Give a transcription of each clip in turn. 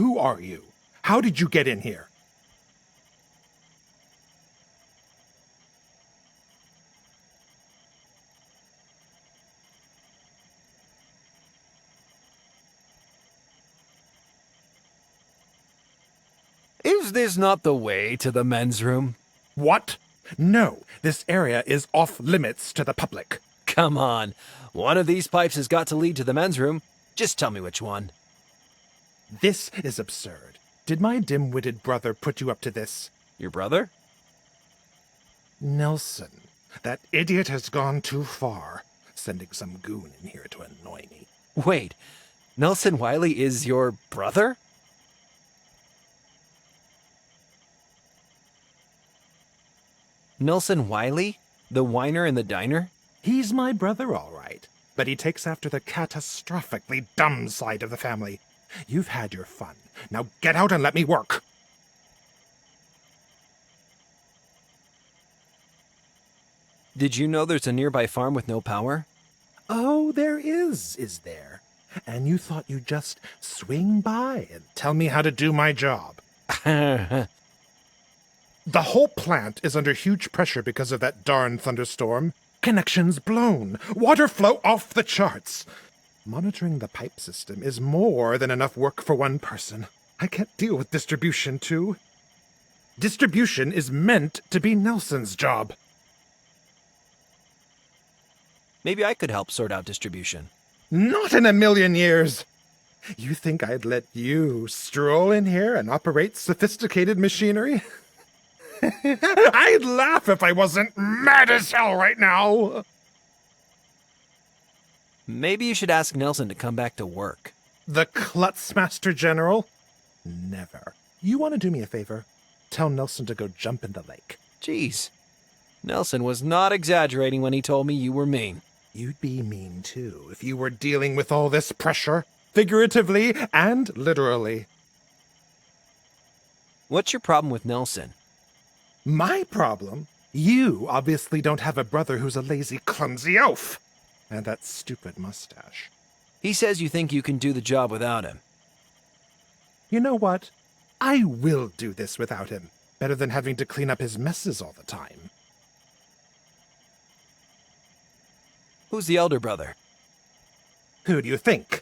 Who are you? How did you get in here? Is this not the way to the men's room? What? No, this area is off limits to the public. Come on. One of these pipes has got to lead to the men's room. Just tell me which one. This is absurd. Did my dim-witted brother put you up to this? Your brother? Nelson. That idiot has gone too far, sending some goon in here to annoy me. Wait, Nelson Wiley is your brother? Nelson Wiley? The whiner in the diner? He's my brother, all right, but he takes after the catastrophically dumb side of the family. You've had your fun. Now get out and let me work. Did you know there's a nearby farm with no power? Oh, there is there? And you thought you'd just swing by and tell me how to do my job. The whole plant is under huge pressure because of that darn thunderstorm. Connections blown. Water flow off the charts. Monitoring the pipe system is more than enough work for one person. I can't deal with distribution, too. Distribution is meant to be Nelson's job. Maybe I could help sort out distribution. Not in a million years! You think I'd let you stroll in here and operate sophisticated machinery? I'd laugh if I wasn't mad as hell right now! Maybe you should ask Nelson to come back to work. The Klutzmaster General? Never. You want to do me a favor? Tell Nelson to go jump in the lake. Jeez. Nelson was not exaggerating when he told me you were mean. You'd be mean, too, if you were dealing with all this pressure, figuratively and literally. What's your problem with Nelson? My problem? You obviously don't have a brother who's a lazy, clumsy oaf. And that stupid mustache. He says you think you can do the job without him. You know what? I will do this without him. Better than having to clean up his messes all the time. Who's the elder brother? Who do you think?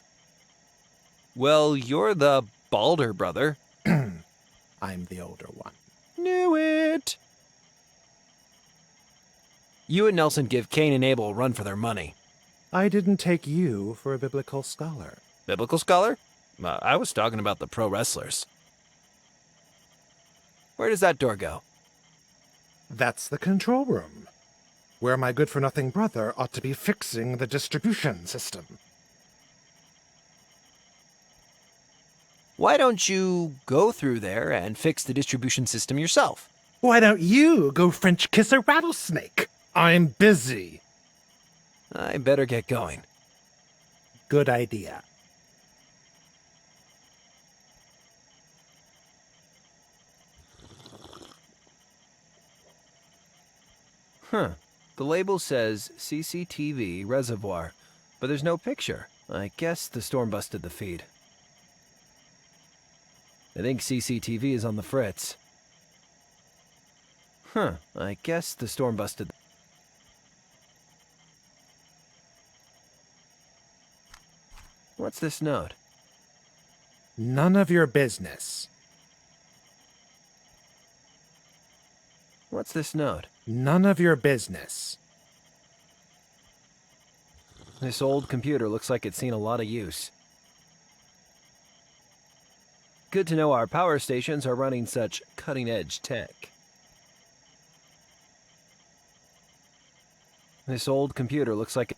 Well, you're the balder brother. I'm the older one. Knew it! You and Nelson give Cain and Abel a run for their money. I didn't take you for a biblical scholar. Biblical scholar? I was talking about the pro wrestlers. Where does that door go? That's the control room, where my good-for-nothing brother ought to be fixing the distribution system. Why don't you go through there and fix the distribution system yourself? Why don't you go French kiss a rattlesnake? I'm busy. I better get going. Good idea. Huh. The label says CCTV reservoir, but there's no picture. I guess the storm busted the feed. I think CCTV is on the fritz. Huh. I guess the storm busted. What's this note? None of your business. What's this note? None of your business. This old computer looks like it's seen a lot of use. Good to know our power stations are running such cutting-edge tech. This old computer looks like...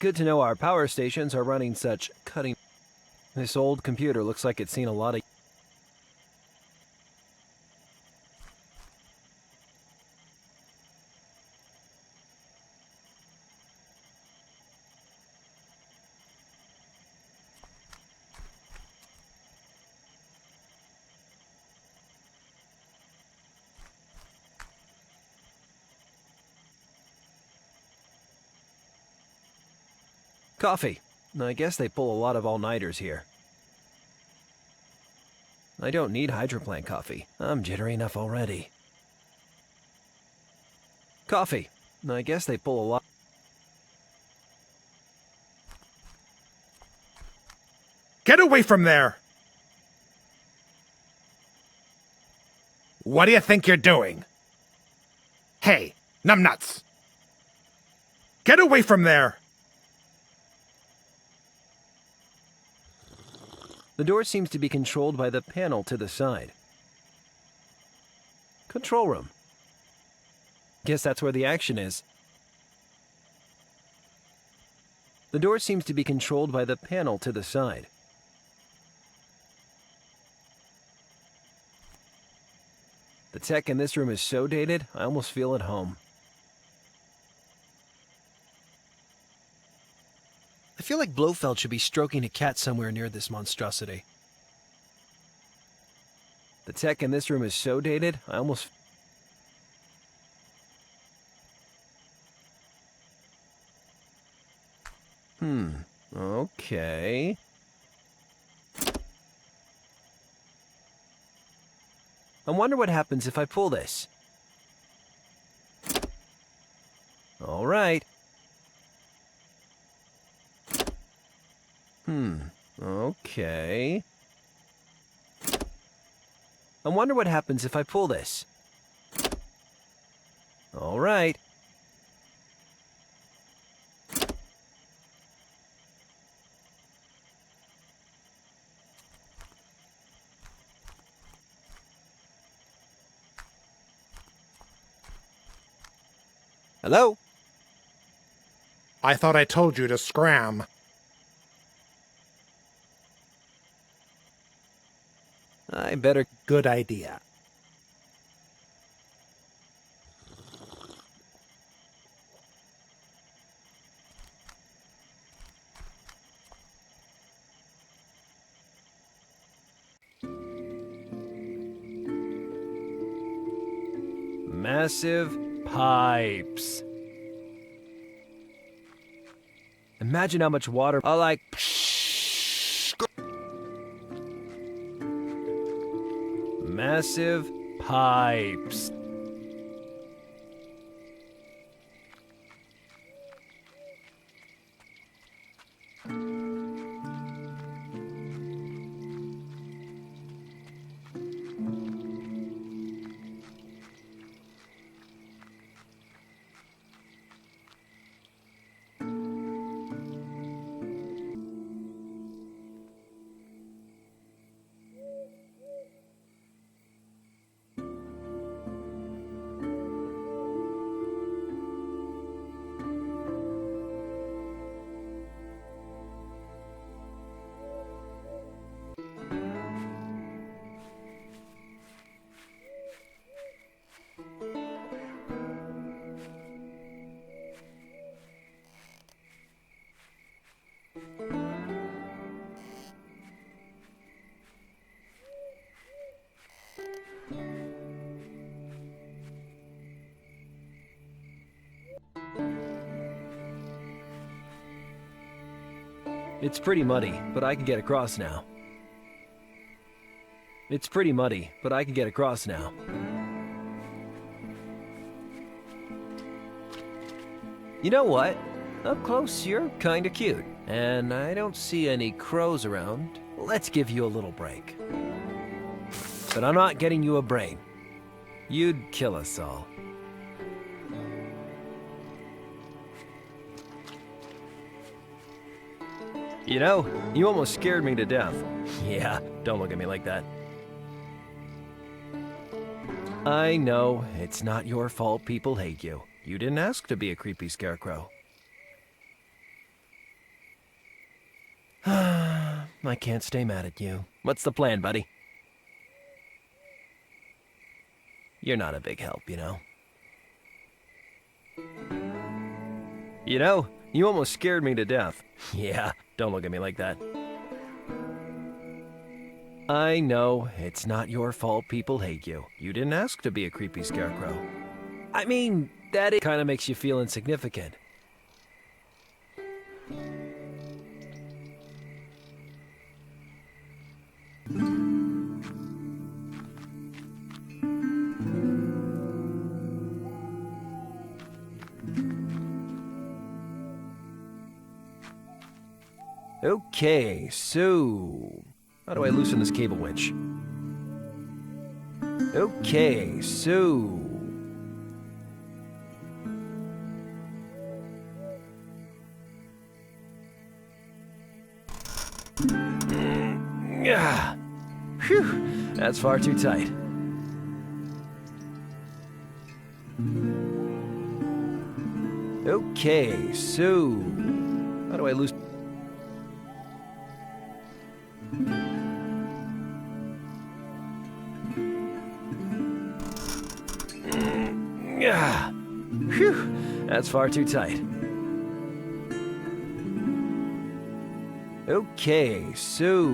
Good to know our power stations are running such cutting... This old computer looks like it's seen a lot of... Coffee. I guess they pull a lot of all-nighters here. I don't need hydroplant coffee. I'm jittery enough already. Coffee. I guess they pull a lot. Get away from there! What do you think you're doing? Hey, numbnuts! Get away from there! The door seems to be controlled by the panel to the side. Control room. Guess that's where the action is. The door seems to be controlled by the panel to the side. The tech in this room is so dated, I almost feel at home. I feel like Blofeld should be stroking a cat somewhere near this monstrosity. The tech in this room is so dated, I almost... Okay. I wonder what happens if I pull this. All right. Okay. I wonder what happens if I pull this. All right. Hello? I thought I told you to scram. I better... Good idea. Massive pipes. Imagine how much water... Massive pipes. It's pretty muddy, but I can get across now. It's pretty muddy, but I can get across now. You know what? Up close, you're kinda cute. And I don't see any crows around. Let's give you a little break. But I'm not getting you a brain. You'd kill us all. You know, you almost scared me to death. Yeah, don't look at me like that. I know, it's not your fault people hate you. You didn't ask to be a creepy scarecrow. I can't stay mad at you. What's the plan, buddy? You're not a big help, you know. You know, you almost scared me to death. Yeah, don't look at me like that. I know, it's not your fault people hate you. You didn't ask to be a creepy scarecrow. I mean, that kind of makes you feel insignificant. Okay, so... how do I loosen this cable winch? Okay, so... Yeah. Phew, that's far too tight. Okay, so... how do I loosen... Yeah. Phew, that's far too tight. Okay, so...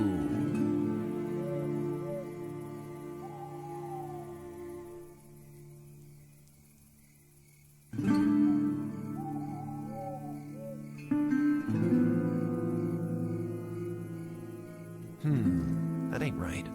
that ain't right.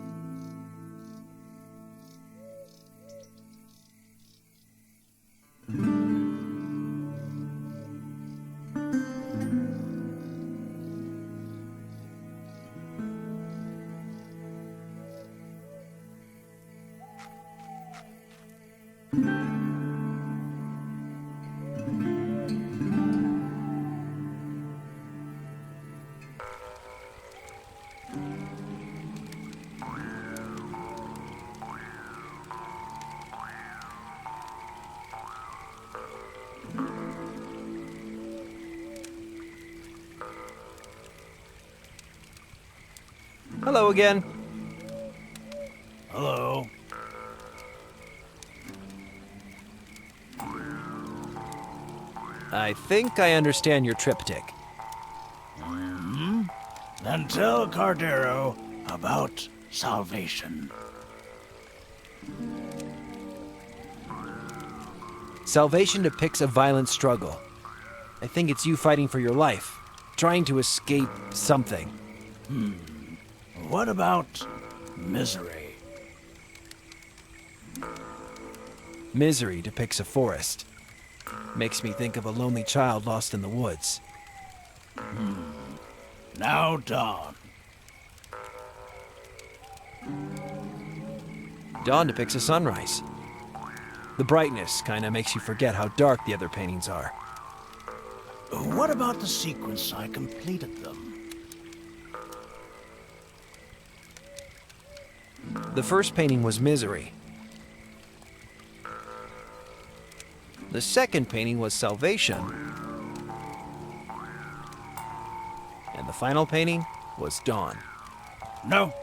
Hello again. Hello. I think I understand your triptych. Then tell Cardero about salvation. Salvation depicts a violent struggle. I think it's you fighting for your life, trying to escape something. What about misery? Misery depicts a forest. Makes me think of a lonely child lost in the woods. Now dawn. Dawn depicts a sunrise. The brightness kinda makes you forget how dark the other paintings are. What about the sequence I completed them? The first painting was misery. The second painting was salvation. And the final painting was dawn. No.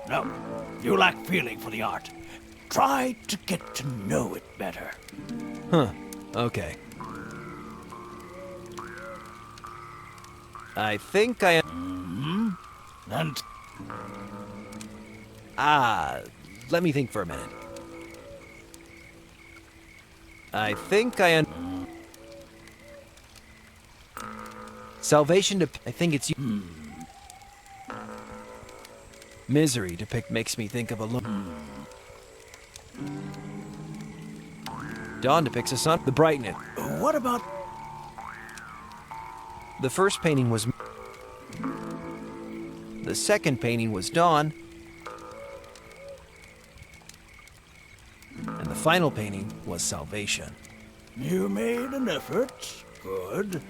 You lack feeling for the art. Try to get to know it better. Okay. I think I... Then let me think for a minute. I think I... Salvation I think it's you. Misery makes me think of a Dawn depicts a sun. The brightness. what about The first painting was... The second painting was dawn. And the final painting was salvation. you made an effort? Good.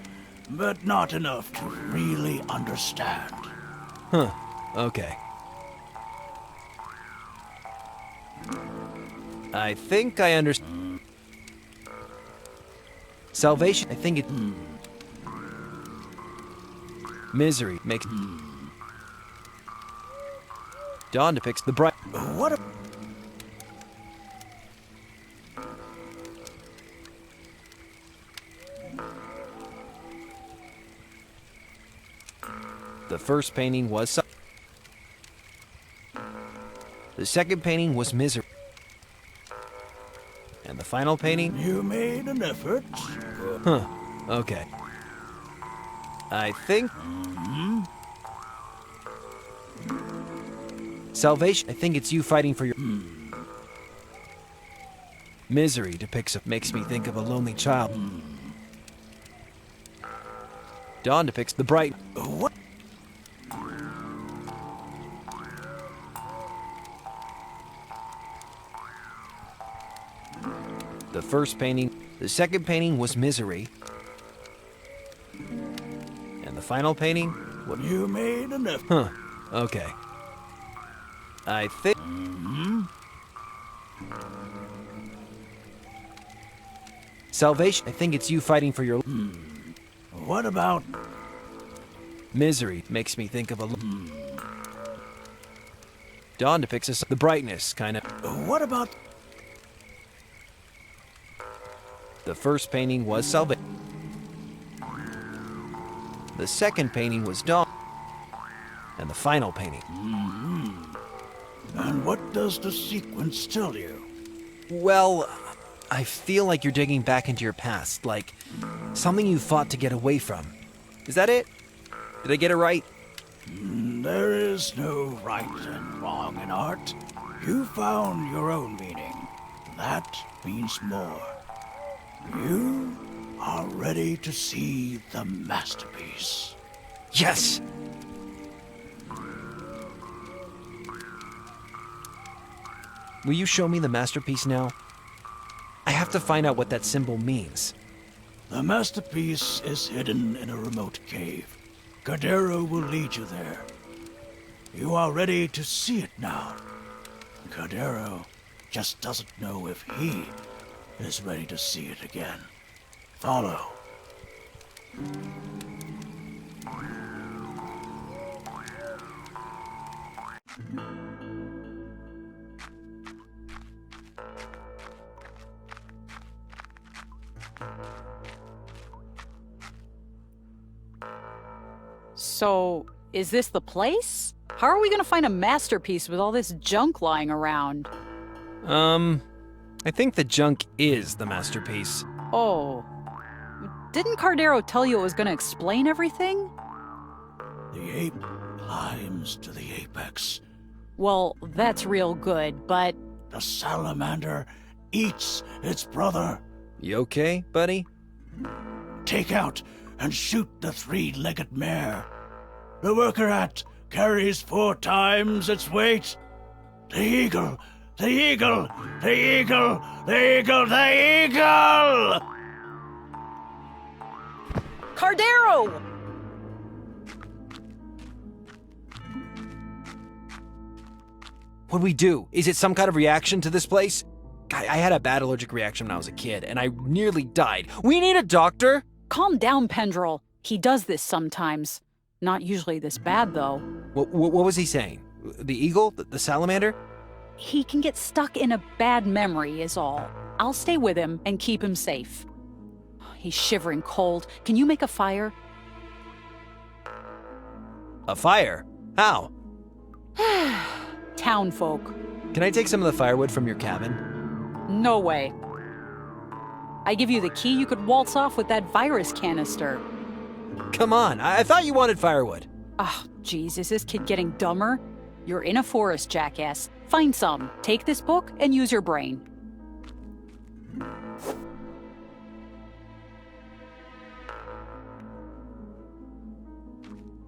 But not enough to really understand. Okay. I think I understand. Salvation, I think it... Misery makes... Dawn depicts the bright... What The first painting was... The second painting was misery. And the final painting... You made an effort? Okay. I think... Salvation, I think it's you fighting for your... Misery makes me think of a lonely child. Dawn depicts the bright... What? The first painting. The second painting was Misery. And the final painting? What? You made an effort. Huh. Okay. I think... Salvation. I think it's you fighting for your... What about... Misery makes me think of a... Dawn depicts us the brightness, kind of. What about... The first painting was Salvation. The second painting was Dawn. And the final painting. And what does the sequence tell you? Well, I feel like you're digging back into your past, like something you fought to get away from. Is that it? Did I get it right? There is no right and wrong in art. You found your own meaning. That means more. You are ready to see the masterpiece. Yes! Will you show me the masterpiece now? I have to find out what that symbol means. The masterpiece is hidden in a remote cave. Cordero will lead you there. You are ready to see it now. Cordero just doesn't know if he is ready to see it again. Follow. So, is this the place? How are we gonna find a masterpiece with all this junk lying around? I think the junk is the masterpiece. Oh. Didn't Cordero tell you it was gonna explain everything? The ape climbs to the apex. Well, that's real good, but The salamander eats its brother. You okay, buddy? Take out and shoot the three-legged mare. The worker ant carries 4 times its weight. The eagle, the eagle, the eagle, the eagle, the eagle! Cordero! What do we do? Is it some kind of reaction to this place? I had a bad allergic reaction when I was a kid, and I nearly died. We need a doctor! Calm down, Pendrell. He does this sometimes. Not usually this bad, though. What was he saying? The eagle? The salamander? He can get stuck in a bad memory, is all. I'll stay with him and keep him safe. He's shivering cold. Can you make a fire? A fire? How? Townfolk. Can I take some of the firewood from your cabin? No way. I give you the key, you could waltz off with that virus canister. Come on, I thought you wanted firewood. Oh, geez, is this kid getting dumber? You're in a forest, jackass. Find some. Take this book and use your brain.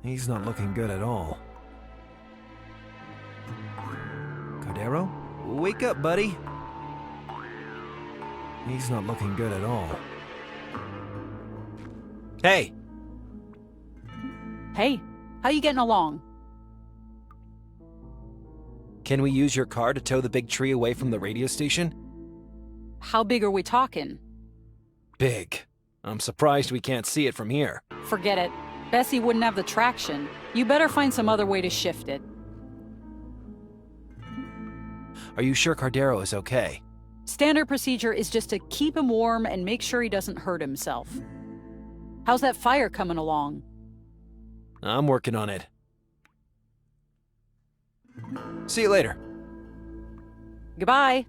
He's not looking good at all. Cordero? Wake up, buddy. He's not looking good at all. Hey! Hey, how you getting along? Can we use your car to tow the big tree away from the radio station? How big are we talking? Big. I'm surprised we can't see it from here. Forget it. Bessie wouldn't have the traction. You better find some other way to shift it. Are you sure Cordero is okay? Standard procedure is just to keep him warm and make sure he doesn't hurt himself. How's that fire coming along? I'm working on it. See you later. Goodbye.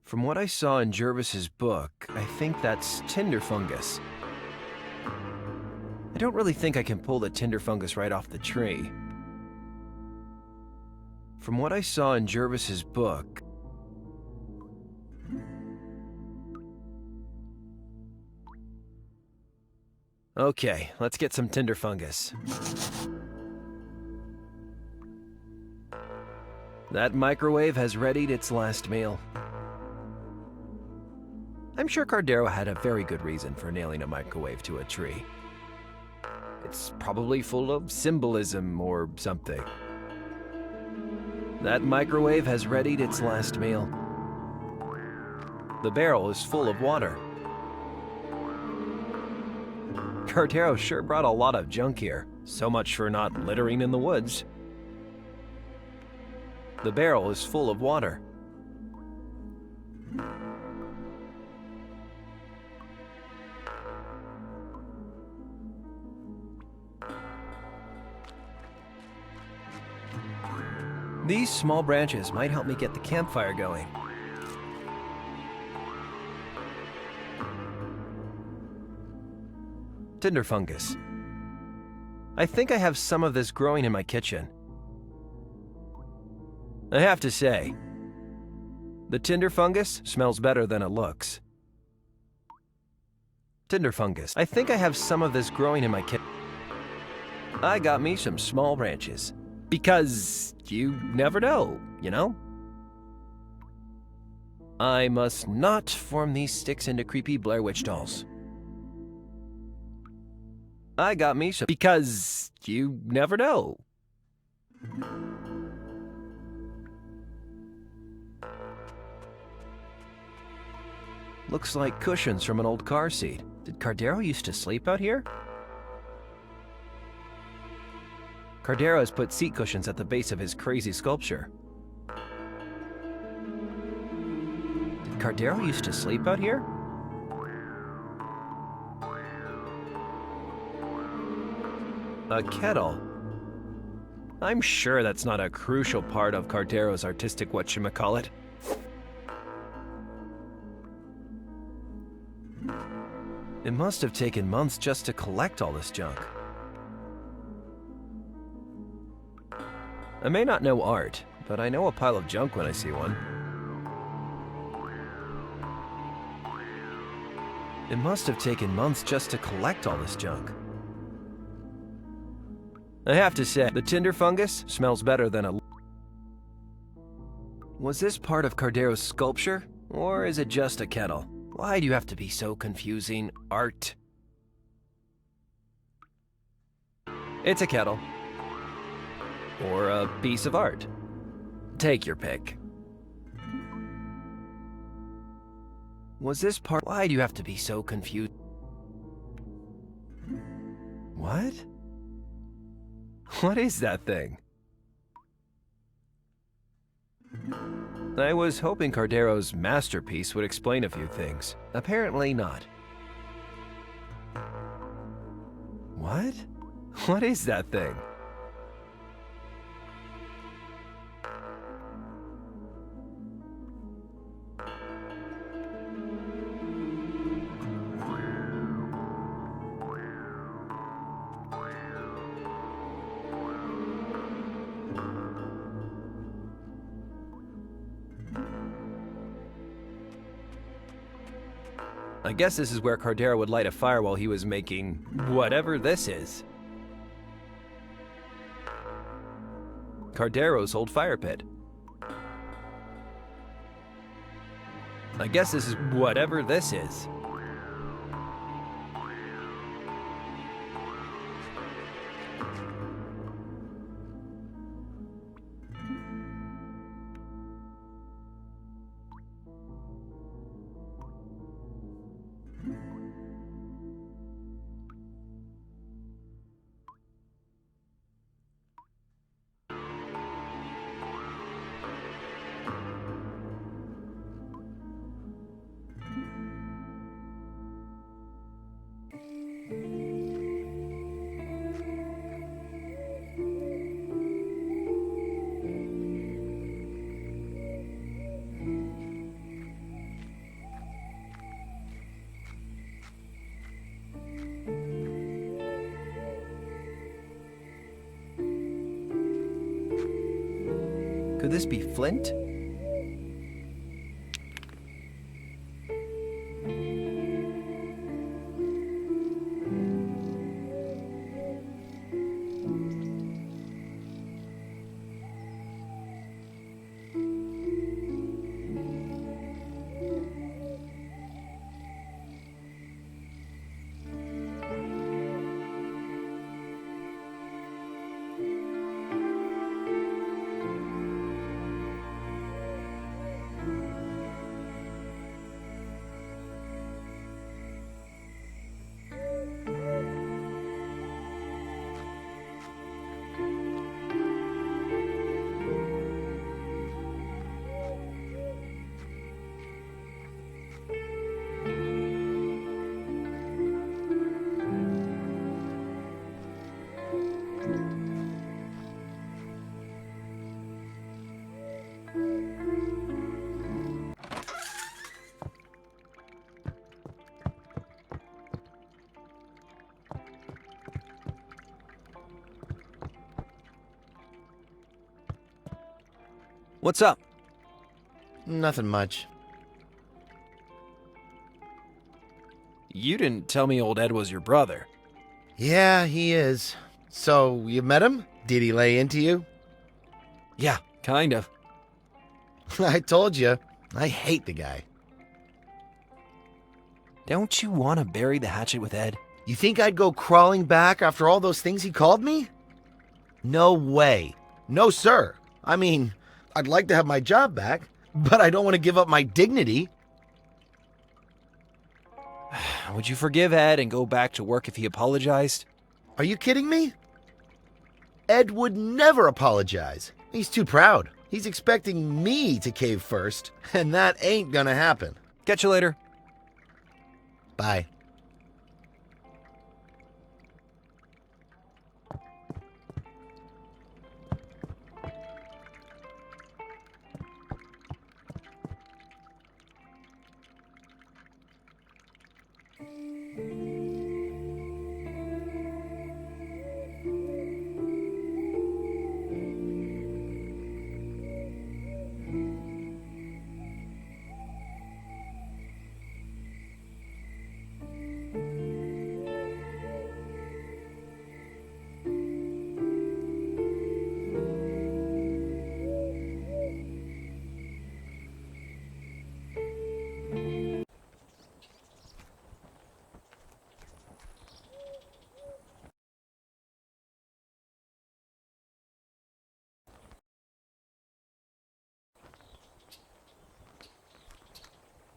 From what I saw in Jervis's book, I think that's tinder fungus. I don't really think I can pull the tinder fungus right off the tree. From what I saw in Jervis's book... Okay, let's get some tinder fungus. That microwave has readied its last meal. I'm sure Cardero had a very good reason for nailing a microwave to a tree. It's probably full of symbolism or something. That microwave has readied its last meal. The barrel is full of water. Cardero sure brought a lot of junk here. So much for not littering in the woods. The barrel is full of water. These small branches might help me get the campfire going. Tinder fungus. I think I have some of this growing in my kitchen. I have to say, the tinder fungus smells better than it looks. Tinder fungus. I think I have some of this growing in my kitchen. I got me some small branches. Because you never know, you know? I must not form these sticks into creepy Blair Witch dolls. I got me some... Because you never know. Looks like cushions from an old car seat. Did Cardero used to sleep out here? Cardero has put seat cushions at the base of his crazy sculpture. Did Cardero used to sleep out here? A kettle. I'm sure that's not a crucial part of Cardero's artistic whatchamacallit. It must have taken months just to collect all this junk. I may not know art, but I know a pile of junk when I see one. It must have taken months just to collect all this junk. I have to say, the tinder fungus smells better than a... Was this part of Cardero's sculpture, or is it just a kettle? Why do you have to be so confusing, art? It's a kettle. Or a piece of art. Take your pick. Was this part... Why do you have to be so confused? What? What is that thing? I was hoping Cardero's masterpiece would explain a few things. Apparently not. What? What is that thing? I guess this is where Cardero would light a fire while he was making whatever this is. Cardero's old fire pit. I guess this is whatever this is. Could this be flint? What's up? Nothing much. You didn't tell me old Ed was your brother. Yeah, he is. So, you met him? Did he lay into you? Yeah, kind of. I told you. I hate the guy. Don't you want to bury the hatchet with Ed? You think I'd go crawling back after all those things he called me? No way. No, sir. I mean, I'd like to have my job back, but I don't want to give up my dignity. Would you forgive Ed and go back to work if he apologized? Are you kidding me? Ed would never apologize. He's too proud. He's expecting me to cave first, and that ain't gonna happen. Catch you later. Bye.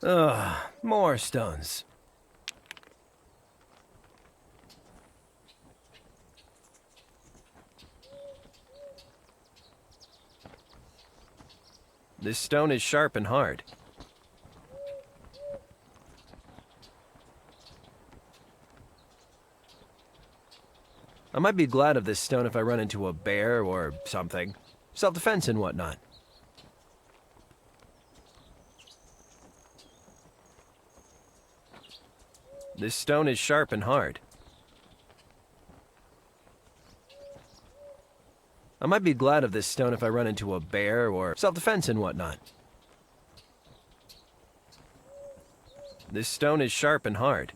Ugh, more stones. This stone is sharp and hard. I might be glad of this stone if I run into a bear or something. Self-defense and whatnot. This stone is sharp and hard. I might be glad of this stone if I run into a bear or self-defense and whatnot. This stone is sharp and hard.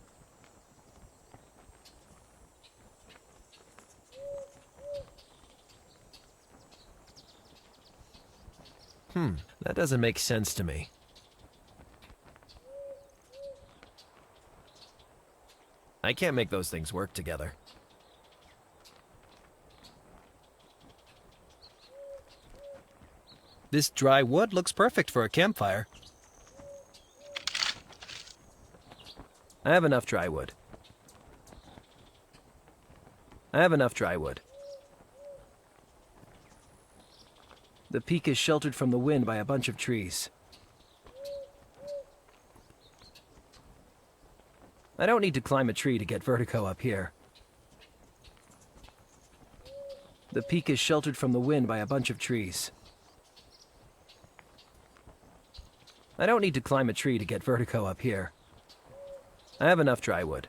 That doesn't make sense to me. I can't make those things work together. This dry wood looks perfect for a campfire. I have enough dry wood. I have enough dry wood. The peak is sheltered from the wind by a bunch of trees. I don't need to climb a tree to get vertigo up here. The peak is sheltered from the wind by a bunch of trees. I don't need to climb a tree to get vertigo up here. I have enough dry wood.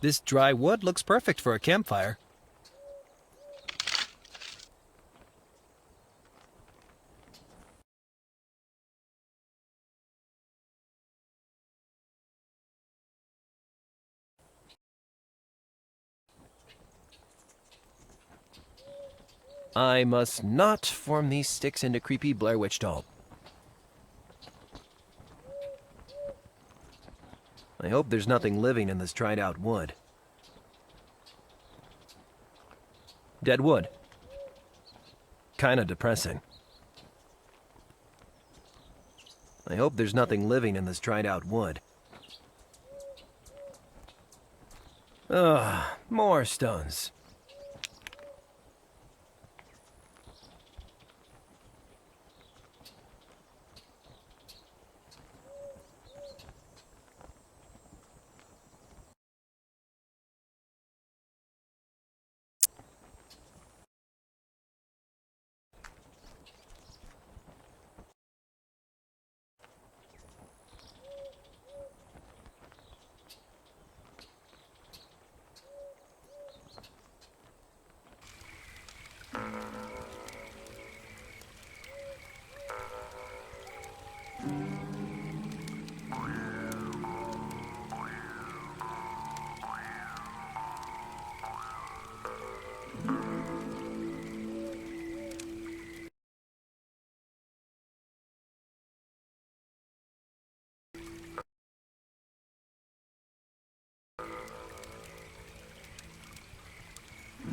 This dry wood looks perfect for a campfire. I must not form these sticks into creepy Blair Witch doll. I hope there's nothing living in this dried out wood. Dead wood. Kinda depressing. I hope there's nothing living in this dried out wood. Ugh, more stones.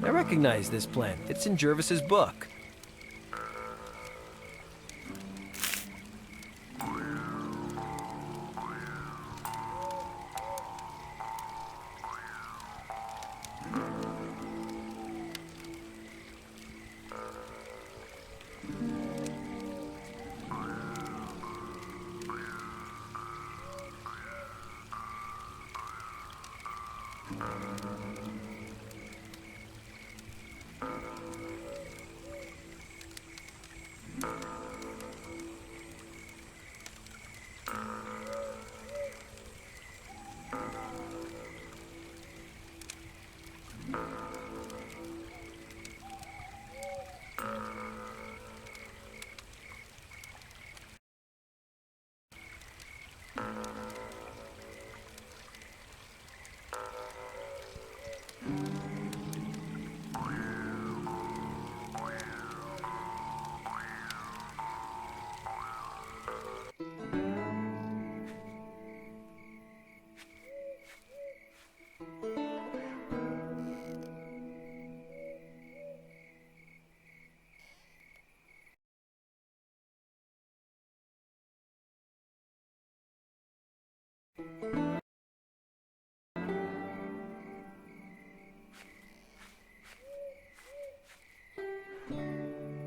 I recognize this plant. It's in Jervis's book.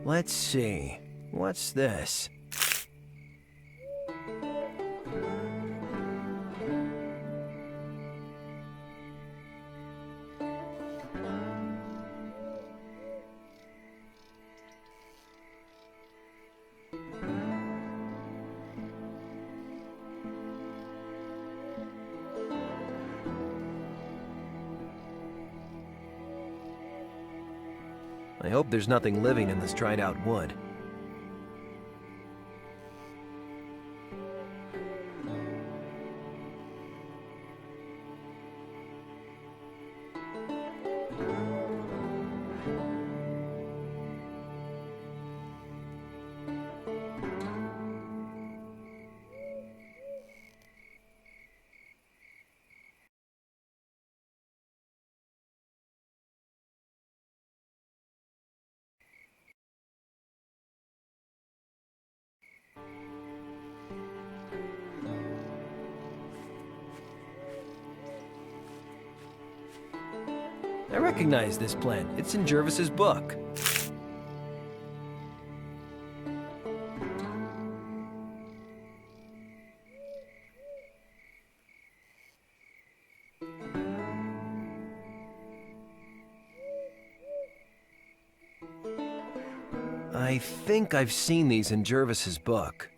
Let's see. What's this? I hope there's nothing living in this dried out wood. I recognize this plant. It's in Jervis's book. I think I've seen these in Jervis's book.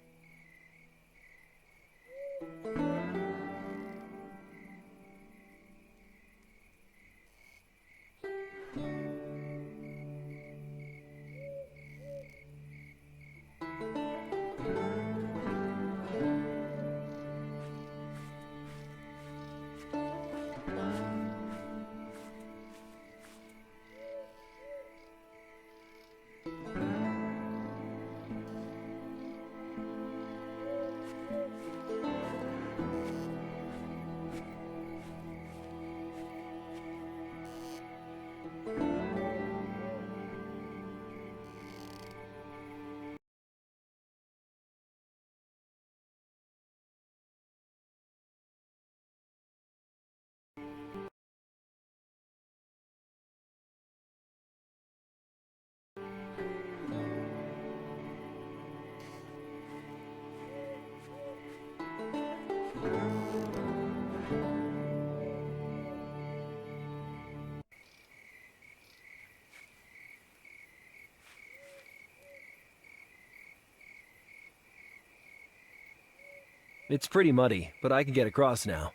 It's pretty muddy, but I can get across now.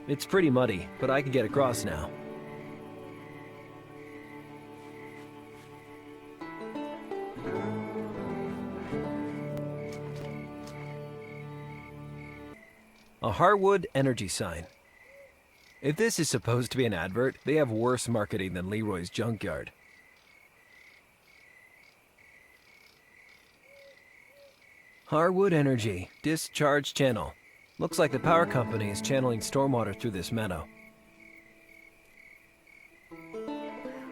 It's pretty muddy, but I can get across now. A Harwood energy sign. If this is supposed to be an advert, they have worse marketing than Leroy's Junkyard. Harwood Energy, discharge channel. Looks like the power company is channeling stormwater through this meadow.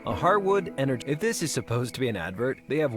A Harwood Energy. If this is supposed to be an advert, they have